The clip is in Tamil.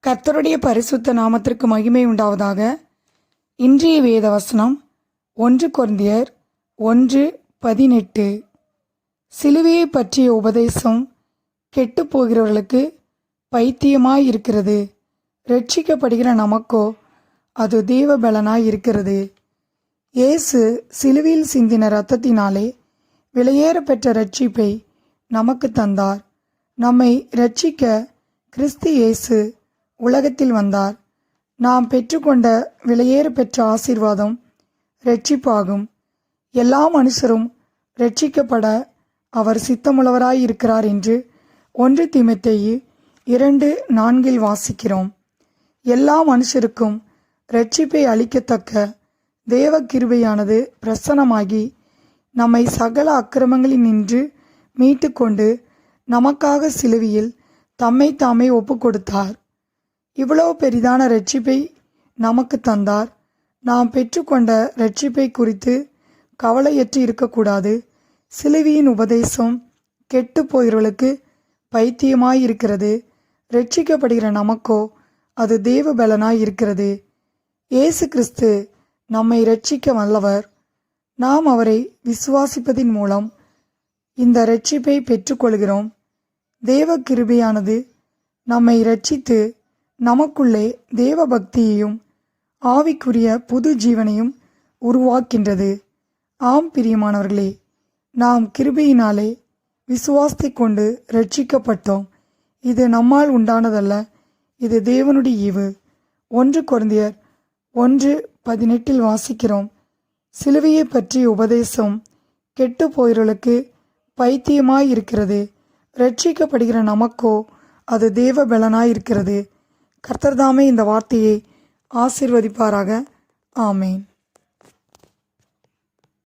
கர்த்தருடைய பரிசுத்த நாமத்திற்கு மகிமை உண்டாவதாக. இன்றைய வேத வசனம் 1 கொரிந்தியர் 1:18. சிலுவையை பற்றிய உபதேசம் கெட்டுப்போகிறவர்களுக்கு பைத்தியமாய் இருக்கிறது, ரட்சிக்கப்படுகிற நமக்கோ அது தேவ பலனாய் இருக்கிறது. இயேசு சிலுவையில் சிந்தின இரத்தத்தினாலே விலையேற பெற்ற ரட்சிப்பை நமக்கு தந்தார். நம்மை ரட்சிக்க கிறிஸ்து இயேசு உலகத்தில் வந்தார். நாம் பெற்றுக்கொண்ட விலையேற பெற்ற ஆசீர்வாதம் இரட்சிப்பாகும். எல்லா மனுஷரும் இரட்சிக்கப்பட அவர் சித்தமுள்ளவராயிருக்கிறார் என்று 1 தீமோத்தேயு 2:4 வாசிக்கிறோம். எல்லா மனுஷருக்கும் இரட்சிப்பை அளிக்கத்தக்க தேவ கிருபையானது பிரசன்னமாகி நம்மை சகல அக்கிரமங்களில் நின்று மீட்டு கொண்டு நமக்காக சிலுவையில் தம்மை தாமே ஒப்பு கொடுத்தார். இவ்வளவு பெரிதான இரட்சிப்பை நமக்கு தந்தார். நாம் பெற்றுக்கொண்ட இரட்சிப்பை குறித்து கவலையற்று இருக்கக்கூடாது. சிலுவையின் உபதேசம் கெட்டு போகிறவர்களுக்கு பைத்தியமாயிருக்கிறது, ரட்சிக்கப்படுகிற நமக்கோ அது தேவ பலனாய் இருக்கிறது. இயேசு கிறிஸ்து நம்மை இரட்சிக்க வல்லவர். நாம் அவரை விசுவாசிப்பதின் மூலம் இந்த இரட்சிப்பை பெற்றுக்கொள்கிறோம். தேவ கிருபையானது நம்மை இரட்சித்து நமக்குள்ளே தேவ பக்தியையும் ஆவிக்குரிய புது ஜீவனையும் உருவாக்கின்றது. ஆம் பிரியமானவர்களே, நாம் கிருபையினாலே விசுவாசத்தை கொண்டு இரட்சிக்கப்பட்டோம். இது நம்மால் உண்டானதல்ல, இது தேவனுடைய ஈவு. 1 கொரிந்தியர் 1:18 வாசிக்கிறோம். சிலுவையை பற்றிய உபதேசம் கெட்டு போகிறவர்களுக்கு பைத்தியமாயிருக்கிறது, ரட்சிக்கப்படுகிற நமக்கோ அது தேவ பலனாயிருக்கிறது. கர்த்தர்தாமே இந்த வார்த்தையை ஆசீர்வதிப்பாராக. ஆமேன்.